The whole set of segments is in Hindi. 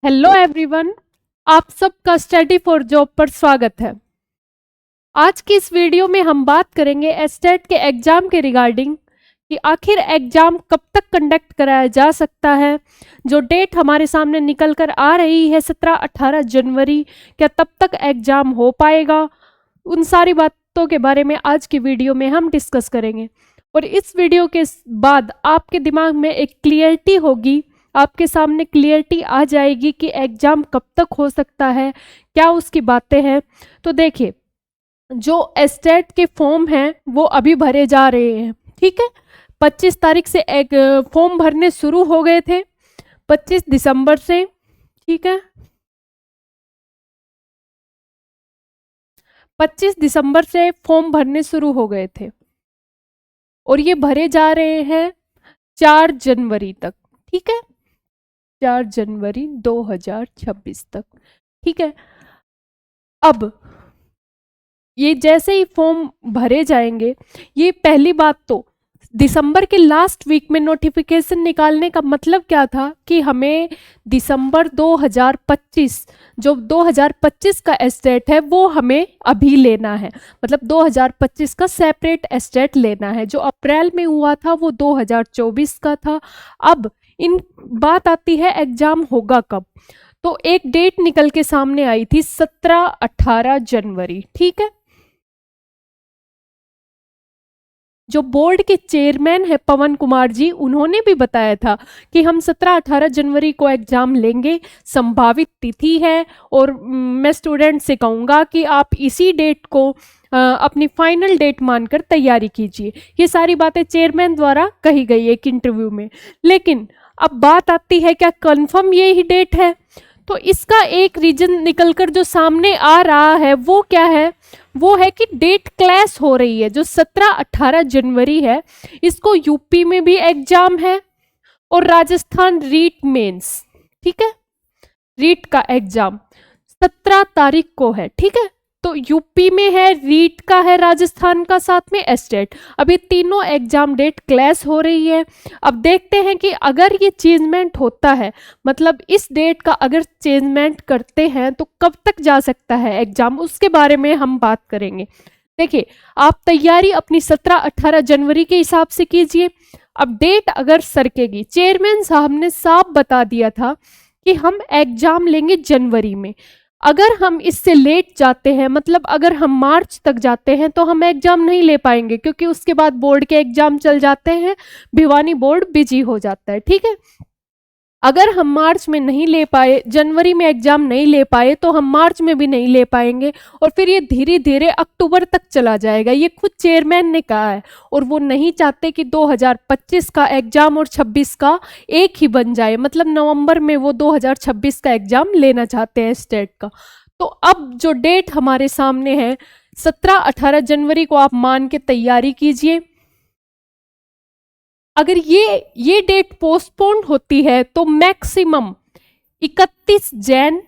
हेलो एवरीवन, आप सबका स्टडी फॉर जॉब पर स्वागत है। आज की इस वीडियो में हम बात करेंगे एस्टेट के एग्जाम के रिगार्डिंग कि आखिर एग्जाम कब तक कंडक्ट कराया जा सकता है। जो डेट हमारे सामने निकल कर आ रही है 17-18 जनवरी, क्या तब तक एग्जाम हो पाएगा? उन सारी बातों के बारे में आज की वीडियो में हम डिस्कस करेंगे। और इस वीडियो के बाद आपके दिमाग में एक क्लियरिटी होगी, आपके सामने क्लियरिटी आ जाएगी कि एग्जाम कब तक हो सकता है, क्या उसकी बातें हैं। तो देखिए, जो एस्टेट के फॉर्म हैं वो अभी भरे जा रहे हैं, ठीक है। 25 तारीख से एक फॉर्म भरने शुरू हो गए थे, 25 दिसंबर से, ठीक है। 25 दिसंबर से फॉर्म भरने शुरू हो गए थे और ये भरे जा रहे हैं 4 जनवरी तक, ठीक है। 4 जनवरी 2026 तक, ठीक है। अब ये जैसे ही फॉर्म भरे जाएंगे, ये पहली बात तो दिसंबर के लास्ट वीक में नोटिफिकेशन निकालने का मतलब क्या था कि हमें दिसंबर 2025, जो 2025 का एस्टेट है वो हमें अभी लेना है, मतलब 2025 का सेपरेट एस्टेट लेना है। जो अप्रैल में हुआ था वो 2024 का था। अब इन बात आती है एग्जाम होगा कब, तो एक डेट निकल के सामने आई थी 17-18 जनवरी, ठीक है। जो बोर्ड के चेयरमैन है पवन कुमार जी, उन्होंने भी बताया था कि हम 17-18 जनवरी को एग्जाम लेंगे, संभावित तिथि है। और मैं स्टूडेंट से कहूँगा कि आप इसी डेट को अपनी फाइनल डेट मानकर तैयारी कीजिए। ये सारी बातें चेयरमैन द्वारा कही गई एक इंटरव्यू में। लेकिन अब बात आती है, क्या कंफर्म ये ही डेट है? तो इसका एक रीजन निकलकर जो सामने आ रहा है वो क्या है, वो है कि डेट क्लैश हो रही है। जो 17-18 जनवरी है, इसको यूपी में भी एग्जाम है और राजस्थान रीट मेंस, ठीक है। रीट का एग्जाम 17 तारीख को है, ठीक है। तो यूपी में है, रीट का है, राजस्थान का, साथ में एस्टेट। अभी तीनों एग्जाम डेट क्लैश हो रही है। अब देखते हैं कि अगर ये चेंजमेंट होता है, मतलब इस डेट का अगर चेंजमेंट करते हैं तो कब तक जा सकता है एग्जाम, उसके बारे में हम बात करेंगे। देखिए, आप तैयारी अपनी 17-18 जनवरी के हिसाब से कीजिए। अब डेट अगर सरकेगी, चेयरमैन साहब ने साफ बता दिया था कि हम एग्जाम लेंगे जनवरी में। अगर हम इससे लेट जाते हैं, मतलब अगर हम मार्च तक जाते हैं, तो हम एग्जाम नहीं ले पाएंगे, क्योंकि उसके बाद बोर्ड के एग्जाम चल जाते हैं, भिवानी बोर्ड बिजी हो जाता है, ठीक है। अगर हम मार्च में नहीं ले पाए, जनवरी में एग्जाम नहीं ले पाए, तो हम मार्च में भी नहीं ले पाएंगे और फिर ये धीरे धीरे अक्टूबर तक चला जाएगा। ये खुद चेयरमैन ने कहा है और वो नहीं चाहते कि 2025 का एग्जाम और 26 का एक ही बन जाए, मतलब नवंबर में वो 2026 का एग्जाम लेना चाहते हैं स्टेट का। तो अब जो डेट हमारे सामने है 17-18 जनवरी को आप मान के तैयारी कीजिए। अगर ये डेट पोस्टपोन होती है तो मैक्सिमम 31 जैन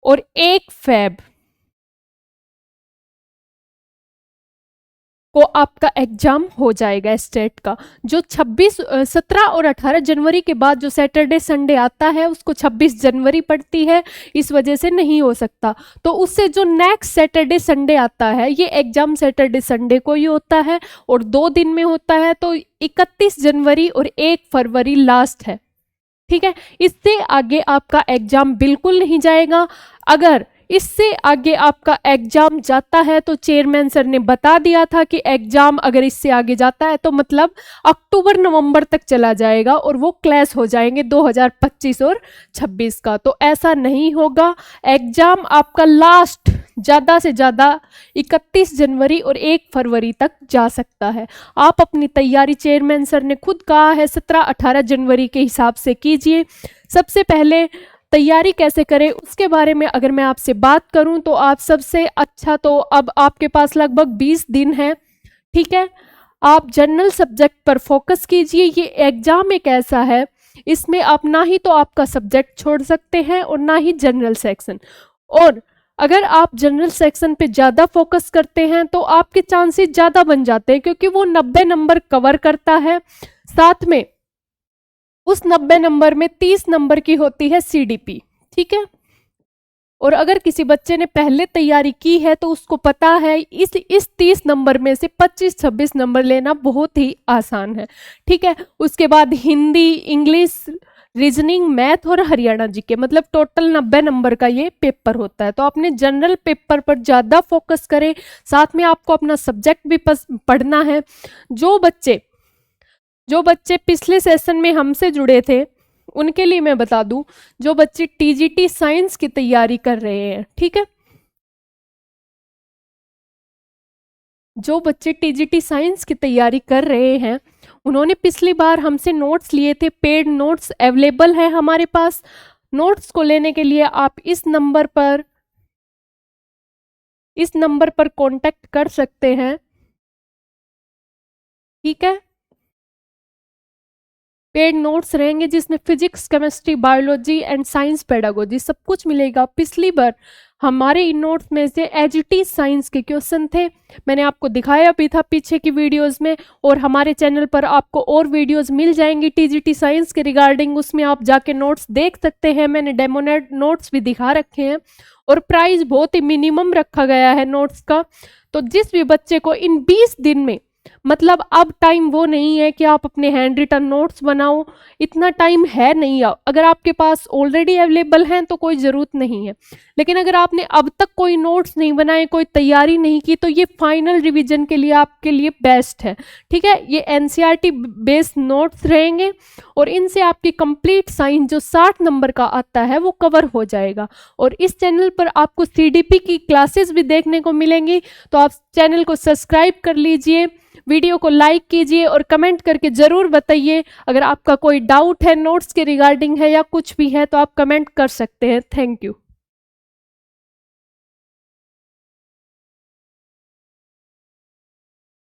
और 1 फेब को आपका एग्जाम हो जाएगा स्टेट का। जो 17 और 18 जनवरी के बाद जो सैटरडे संडे आता है उसको 26 जनवरी पड़ती है, इस वजह से नहीं हो सकता। तो उससे जो नेक्स्ट सैटरडे संडे आता है, ये एग्जाम सैटरडे संडे को ही होता है और 2 दिन में होता है। तो 31 जनवरी और 1 फरवरी लास्ट है, ठीक है। इससे आगे आपका एग्जाम बिल्कुल नहीं जाएगा। अगर इससे आगे आपका एग्जाम जाता है तो चेयरमैन सर ने बता दिया था कि एग्जाम अगर इससे आगे जाता है तो मतलब अक्टूबर नवंबर तक चला जाएगा और वो क्लैश हो जाएंगे 2025 और 26 का। तो ऐसा नहीं होगा। एग्जाम आपका लास्ट ज़्यादा से ज़्यादा 31 जनवरी और 1 फरवरी तक जा सकता है। आप अपनी तैयारी, चेयरमैन सर ने खुद कहा है, 17-18 जनवरी के हिसाब से कीजिए। सबसे पहले तैयारी कैसे करें उसके बारे में अगर मैं आपसे बात करूं तो आप सबसे अच्छा, तो अब आपके पास लगभग 20 दिन है, ठीक है। आप जनरल सब्जेक्ट पर फोकस कीजिए। ये एग्जाम एक ऐसा है, इसमें आप ना ही तो आपका सब्जेक्ट छोड़ सकते हैं और ना ही जनरल सेक्शन। और अगर आप जनरल सेक्शन पे ज़्यादा फोकस करते हैं तो आपके चांसेस ज़्यादा बन जाते हैं, क्योंकि वो 90 नंबर कवर करता है। साथ में उस 90 नंबर में 30 नंबर की होती है CDP, ठीक है। और अगर किसी बच्चे ने पहले तैयारी की है तो उसको पता है इस 30 नंबर में से 25-26 नंबर लेना बहुत ही आसान है, ठीक है। उसके बाद हिंदी, इंग्लिश, रीजनिंग, मैथ और हरियाणा जीके, मतलब टोटल 90 नंबर का ये पेपर होता है। तो अपने जनरल पेपर पर ज़्यादा फोकस करें, साथ में आपको अपना सब्जेक्ट भी पढ़ना है। जो बच्चे पिछले सेशन में हमसे जुड़े थे उनके लिए मैं बता दूं, जो बच्चे TGT साइंस की तैयारी कर रहे हैं, ठीक है, जो बच्चे TGT साइंस की तैयारी कर रहे हैं उन्होंने पिछली बार हमसे नोट्स लिए थे, पेड नोट्स अवेलेबल है हमारे पास। नोट्स को लेने के लिए आप इस नंबर पर कांटेक्ट कर सकते हैं, ठीक है। पेड नोट्स रहेंगे जिसमें physics, chemistry, biology and science pedagogy सब कुछ मिलेगा। पिछली बार हमारे इन नोट्स में से एचटी साइंस के क्वेश्चन थे, मैंने आपको दिखाया भी था पीछे की वीडियोस में, और हमारे चैनल पर आपको और वीडियोस मिल जाएंगी TGT साइंस के रिगार्डिंग, उसमें आप जाके नोट्स देख सकते हैं। मैंने डेमोनेट नोट्स भी दिखा रखे हैं और प्राइस बहुत ही मिनिमम रखा गया है नोट्स का। तो जिस भी बच्चे को इन 20 दिन में, मतलब अब टाइम वो नहीं है कि आप अपने हैंड रिटन नोट्स बनाओ, इतना टाइम है नहीं। अगर आपके पास ऑलरेडी अवेलेबल हैं तो कोई ज़रूरत नहीं है, लेकिन अगर आपने अब तक कोई नोट्स नहीं बनाए, कोई तैयारी नहीं की, तो ये फाइनल रिवीजन के लिए आपके लिए बेस्ट है, ठीक है। ये NCERT बेस्ड नोट्स रहेंगे और इनसे आपकी कंप्लीट साइंस जो 60 नंबर का आता है वो कवर हो जाएगा। और इस चैनल पर आपको CDP की क्लासेस भी देखने को मिलेंगी, तो आप चैनल को सब्सक्राइब कर लीजिए, वीडियो को लाइक कीजिए और कमेंट करके ज़रूर बताइए। अगर आपका कोई डाउट है नोट्स के रिगार्डिंग है या कुछ भी है तो आप कमेंट कर सकते हैं। Thank you.